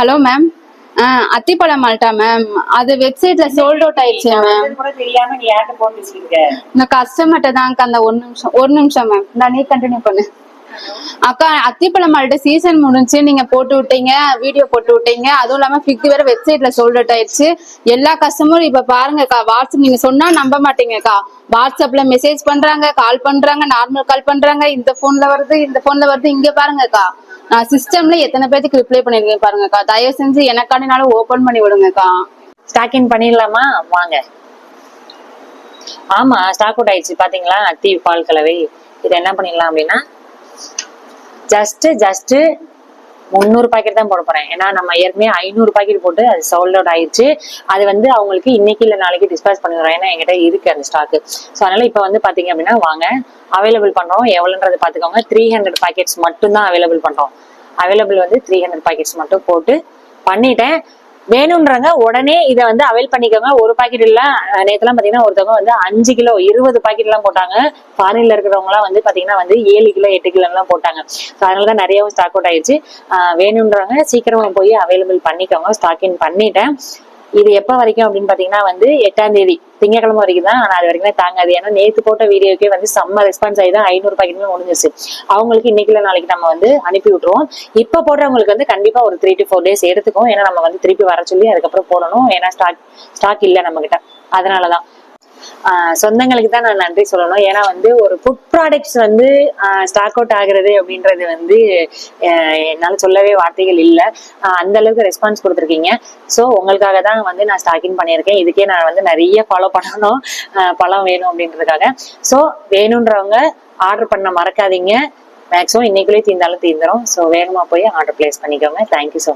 Hello ma'am. அத்திப்பழம் Malta ma'am, அது வெப்சைட்ல சோல்ட் அவுட் ஆயிடுச்சு மேம். கூட தெரியாம நீ யார்கிட்ட போன் பேசிருக்க? நான் கஸ்டமர்ட்ட தான் அந்த ஒரு நிமிஷம் மேம். நான் நீ கண்டினியூ பண்ணு. அக்கா, அத்திப்பழம் மால்ட்ட சீசன் முடிஞ்சு நீங்க போட்டு விட்டீங்க, வீடியோ போட்டு விட்டீங்க. அதுவும் இல்லாம ஃபிக் வேற வெப்சைட்ல சோல்ட் அவுட் ஆயிடுச்சு. எல்லா கஸ்டமரும் இப்ப பாருங்கக்கா, வாட்ஸ்அப் நீங்க சொன்னா நம்ப மாட்டீங்கக்கா. வாட்ஸ்அப்ல மெசேஜ் பண்றாங்க, கால் பண்றாங்க, நார்மல் கால் பண்றாங்க. இந்த போன்ல வருது, இந்த போன்ல வருது. இங்க பாருங்கக்கா, நான் சிஸ்டம்ல எத்தனை பேருக்கு ரிப்ளை பண்ணிருக்கேன் பாருங்கக்கா. தயவு செஞ்சு எனக்காண்டினாலும் ஓபன் பண்ணி விடுங்கக்கா. ஸ்டாக் இன் பண்ணிடலாமா? வாங்க. ஆமா, ஸ்டாக் அவுட் ஆயிடுச்சு பாத்தீங்களா? அத்தி பால் கலவை. இது என்ன பண்ணிடலாம் அப்படின்னா, ஜஸ்ட் 300 பாக்கெட் தான் போட போறேன். ஏன்னா நம்ம ஏற்கனவே 500 பாக்கெட் போட்டு அது சோல்ட் அவுட் ஆயிடுச்சு. அது வந்து அவங்களுக்கு இன்னைக்கு இல்ல நாளைக்கு டிஸ்பேச் பண்ணிடுறோம். ஏன்னா என்கிட்ட இருக்கு அந்த ஸ்டாக்கு. ஸோ அதனால இப்ப வந்து பாத்தீங்க அப்படின்னா வாங்க, அவைலபிள் பண்றோம். எவ்வளவுன்றது பாத்துக்கோங்க. 300 பாக்கெட்ஸ் மட்டும் தான் அவைலபிள் பண்றோம். அவைலபிள் வந்து 300 பாக்கெட்ஸ் மட்டும் போட்டு பண்ணிட்டேன். வேணும்ன்றங்க உடனே இதை வந்து அவைல் பண்ணிக்கோங்க. ஒரு பாக்கெட் இல்ல, நேற்றுலாம் பாத்தீங்கன்னா ஒருத்தவங்க வந்து 5 கிலோ 20 பாக்கெட் எல்லாம் போட்டாங்க. ஃபாரின்ல இருக்கிறவங்க எல்லாம் வந்து பாத்தீங்கன்னா வந்து 7 கிலோ 8 கிலோ எல்லாம் போட்டாங்க. அதனாலதான் நிறையவும் ஸ்டாக் அவுட் ஆயிடுச்சு. வேணும்ன்றவங்க சீக்கிரமா போய் அவைலபிள் பண்ணிக்கோங்க. ஸ்டாக் இன் பண்ணிட்டேன். இது எப்ப வரைக்கும் அப்படின்னு பாத்தீங்கன்னா வந்து 8ஆம் தேதி திங்கக்கிழமை வரைக்கும் தான். ஆனா அது வரைக்கும் தாங்காது. ஏன்னா நேத்து போட்ட வீடியோக்கே வந்து செம்ம ரெஸ்பான்ஸ் ஆகிதான் 500 பாக்கெட்டுமே முடிஞ்சிச்சு. அவங்களுக்கு இன்னைக்கு இல்ல நாளைக்கு நம்ம வந்து அனுப்பி விட்டுருவோம். இப்ப போடுறவங்களுக்கு வந்து கண்டிப்பா ஒரு 3 to 4 டேஸ் எடுத்துக்கும். ஏன்னா நம்ம வந்து திருப்பி வர சொல்லி அதுக்கப்புறம் போடணும். ஏன்னா ஸ்டாக் இல்ல நம்ம கிட்ட. அதனாலதான் சொந்தங்களுக்கு தான் நான் நன்றி சொல்லணும். ஏன்னா வந்து ஒரு ஃபுட் ப்ராடக்ட்ஸ் வந்து ஸ்டாக் அவுட் ஆகுறது அப்படின்றது வந்து என்னால சொல்லவே வார்த்தைகள் இல்லை. அந்த அளவுக்கு ரெஸ்பான்ஸ் கொடுத்துருக்கீங்க. ஸோ உங்களுக்காக தான் வந்து நான் ஸ்டாக்கிங் பண்ணியிருக்கேன். இதுக்கே நான் வந்து நிறைய ஃபாலோ பண்ணணும். பழம் வேணும் அப்படின்றதுக்காக. ஸோ வேணுன்றவங்க ஆர்டர் பண்ண மறக்காதீங்க. மேக்ஸிமம் இன்னைக்குள்ளே தீர்ந்தாலும் தீர்ந்துடும். ஸோ வேகமா போய் ஆர்டர் பிளேஸ் பண்ணிக்கோங்க. Thank you so much.